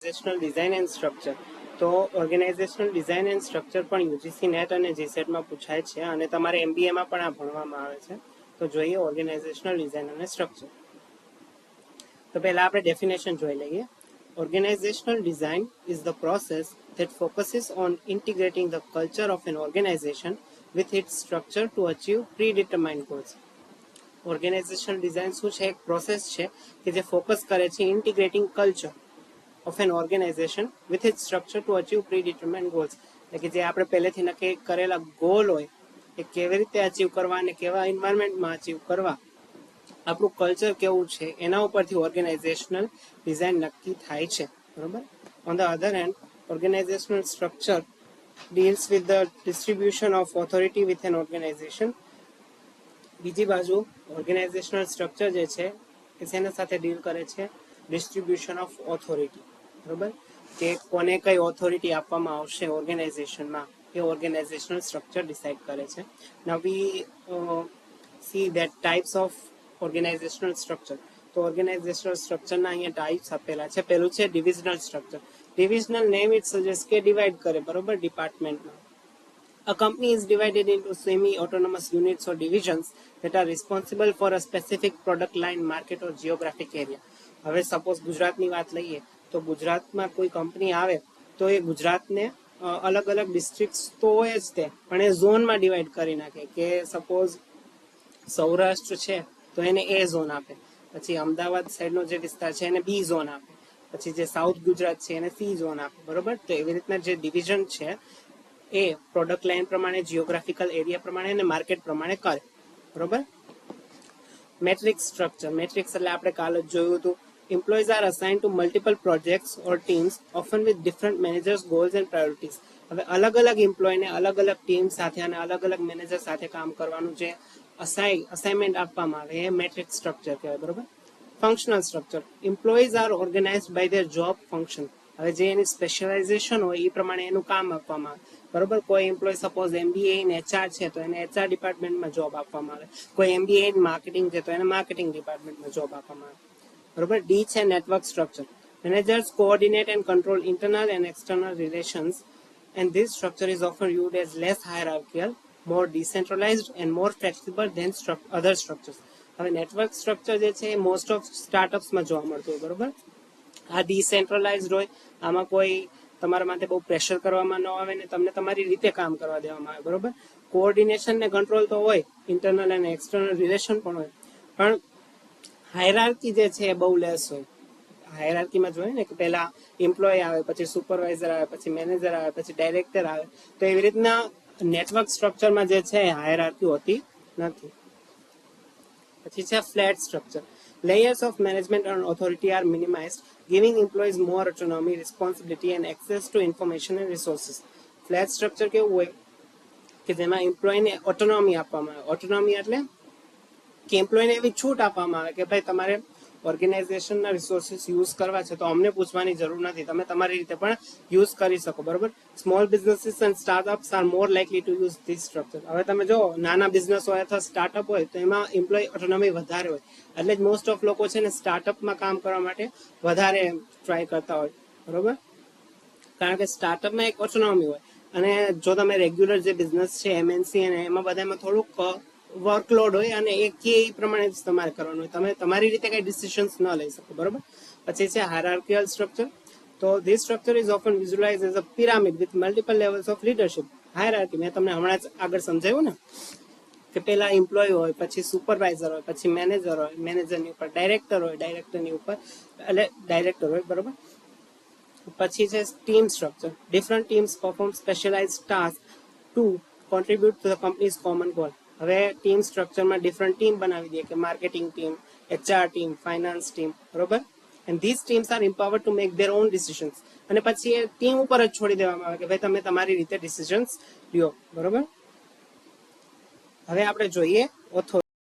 Organisational design and structure. તો organisational design and structure પણ UGC net અને જીસેટમાં પૂછાય છે અને તમારે એમબીએમાં પણ આ ભણવામાં આવે છે. તો જોઈએ ઓર્ગેનાઇઝેશનલ ડિઝાઇન અને સ્ટ્રક્ચર. તો પહેલા આપણે ડેફિનેશન જોઈ લઈએ. Organizational design is the process that focuses on integrating the culture of an organization with its structure to achieve predetermined goals. Organizational design શું છે? એક પ્રોસેસ છે કે જે ફોકસ કરે છે integrating culture of an organization with its structure to achieve predetermined goals. એટલે કે જે આપણે પહેલેથી નક્કી કરેલા ગોલ હોય એ કેવી રીતે અચીવ કરવા અને કેવા એન્વાયરમેન્ટમાં અચીવ કરવા, આપણું કલ્ચર કેવું છે એના ઉપરથી ઓર્ગેનાઇઝેશનલ ડિઝાઇન નક્કી થાય છે. બરોબર. On the other hand, organisational structure deals with the distribution of authority with an organisation. બીજી બાજુ ઓર્ગેનાઇઝેશનલ સ્ટ્રક્ચર જે છે એ શેના સાથે ડીલ કરે છે? Distribution of authority. બરોબર, કે કોને કઈ ઓથોરિટી આપવામાં આવશે ઓર્ગેનાઇઝેશનમાં, એ ઓર્ગેનાઇઝેશનલ સ્ટ્રક્ચર ડિસાઇડ કરે છે. Now we see that types of organizational structure. તો ઓર્ગેનાઇઝેશનલ સ્ટ્રક્ચરના અહીંયા ટાઈપ્સ આપેલા છે. પહેલું છે divisional structure. Divisional name it suggest કે ડિવાઈડ કરે, બરોબર, ડિપાર્ટમેન્ટમાં. A company is divided into semi-autonomous units or divisions that are responsible for a specific product line, market or geographic area. હવે સપોઝ ગુજરાતની વાત લઈએ તો ગુજરાતમાં કોઈ કંપની આવે તો એ ગુજરાતને અલગ અલગ ડિસ્ટ્રિક્ટ તો હોય જ તે, પણ એ ઝોનમાં ડિવાઈડ કરી નાખે કે સપોઝ સૌરાષ્ટ્ર છે તો એને એ ઝોન આપે, પછી અમદાવાદ સાઈડનો જે વિસ્તાર છે એને બી ઝોન આપે, પછી જે સાઉથ ગુજરાત છે એને સી ઝોન આપે. બરોબર. તો એવી રીતના જે ડિવિઝન છે એ પ્રોડક્ટ લાઇન પ્રમાણે, જીઓગ્રાફિકલ એરિયા પ્રમાણે અને માર્કેટ પ્રમાણે કરે. બરોબર. Matrix structure. મેટ્રિક્સ એટલે આપણે કાલ જ જોયું હતું. Employees are assigned to multiple projects or teams, often with different managers, goals and priorities. હવે અલગ અલગ એમ્પ્લોયને અલગ અલગ ટીમ સાથે અને અલગ અલગ મેનેજર સાથે કામ કરવાનું જે અસાઇનમેન્ટ આપવામાં આવે એ મેટ્રિક્સ સ્ટ્રક્ચર કહેવાય. બરોબર. Functional structure. Employees are organised by their job function. હવે જે એની સ્પેશિયલાઇઝેશન હોય એ પ્રમાણે એનું કામ આપવામાં આવે. બરોબર. કોઈ employee suppose MBA in HR છે તો એને એચઆર ડિપાર્ટમેન્ટમાં જોબ આપવામાં આવે. કોઈ એમબીએ ઇન માર્કેટિંગ છે તો એને માર્કેટિંગ ડિપાર્ટમેન્ટમાં જોબ આપવામાં આવે. બરોબર. ડી છે network structure. Managers coordinate and control internal and external relations, and this structure is often viewed as less hierarchical, more decentralized and more flexible than other structures. હવે network structure જે છે એ most of સ્ટાર્ટઅપ્સમાં જોવા મળતું હોય. બરોબર. આ ડિસેન્ટ્રલાઇઝડ હોય, આમાં કોઈ તમારા માટે બહુ પ્રેશર કરવામાં ન આવે ને તમને તમારી રીતે કામ કરવા દેવામાં આવે. બરોબર. કોઓર્ડિનેશન ને કંટ્રોલ તો હોય, ઇન્ટરનલ અને એક્સટર્નલ રિલેશન પણ હોય, પણ હાયરાર્કી જે છે એ બહુ લેસ હોય. હાયરાર્કીમાં જોઈએ ને કે પહેલા એમ્પ્લોય આવે, પછી સુપરવાઇઝર આવે, પછી મેનેજર આવે, પછી ડાયરેક્ટર આવે. તો એવી રીતના નેટવર્ક સ્ટ્રક્ચરમાં જે છે હાયરાર્કી હોતી નથી. પછી છે flat structure. Layers of management and authority are minimized, giving employees more autonomy, responsibility and access to information and resources. Flat structure કેવું હોય કે જેમાં એમ્પ્લોયને ઓટોનોમી આપવામાં આવે. ઓટોનોમી એટલે કે એમ્પ્લોયને એવી છૂટ આપવામાં આવે કે ભાઈ તમારે ઓર્ગેનાઇઝેશનના રિસોર્સિસ યુઝ કરવા છે તો અમને પૂછવાની જરૂર નથી, તમે તમારી રીતે પણ યુઝ કરી શકો. બરોબર. Small businesses and startups are more likely to use this structure. હવે તમે જો નાના બિઝનેસ હોય અથવા સ્ટાર્ટઅપ હોય તો એમાં એમ્પ્લોય ઓટોનોમી વધારે હોય, એટલે જ મોસ્ટ ઓફ લોકો છે ને સ્ટાર્ટઅપમાં કામ કરવા માટે વધારે ટ્રાય કરતા હોય. બરોબર. કારણ કે સ્ટાર્ટઅપમાં એક ઓટોનોમી હોય અને જો તમે રેગ્યુલર જે બિઝનેસ છે એમએનસી અને એમાં બધામાં થોડુંક વર્કલોડ હોય અને એ કે એ પ્રમાણે જ તમારે કરવાનું હોય, તમે તમારી રીતે કઈ ડિસિઝન્સ ન લઈ શકો. બરોબર. પછી છે હાયરાર્કિકલ સ્ટ્રક્ચર. તો this structure is often visualise as a pyramid with multiple levels of leadership. Hierarchy મેં તમને હમણાં જ આગળ સમજાવ્યું ને કે પેલા એમ્પ્લોય હોય, પછી સુપરવાઇઝર હોય, પછી મેનેજર હોય, મેનેજરની ઉપર ડાયરેક્ટર હોય, ડાયરેક્ટરની ઉપર એટલે ડાયરેક્ટર હોય. બરોબર. પછી છે team structure. Different teams perform specialized task to contribute to the company's common goal. હવે ટીમ સ્ટ્રક્ચરમાં ડિફરન્ટ ટીમ બનાવી દઈએ કે marketing team, HR team, finance team. બરોબર. And this teams are empowered to make their own decisions. અને પછી એ team ઉપર જ છોડી દેવામાં આવે કે ભાઈ તમે તમારી રીતે ડિસિઝન્સ લ્યો. બરોબર. હવે આપણે જોઈએ ઓથોરિટી.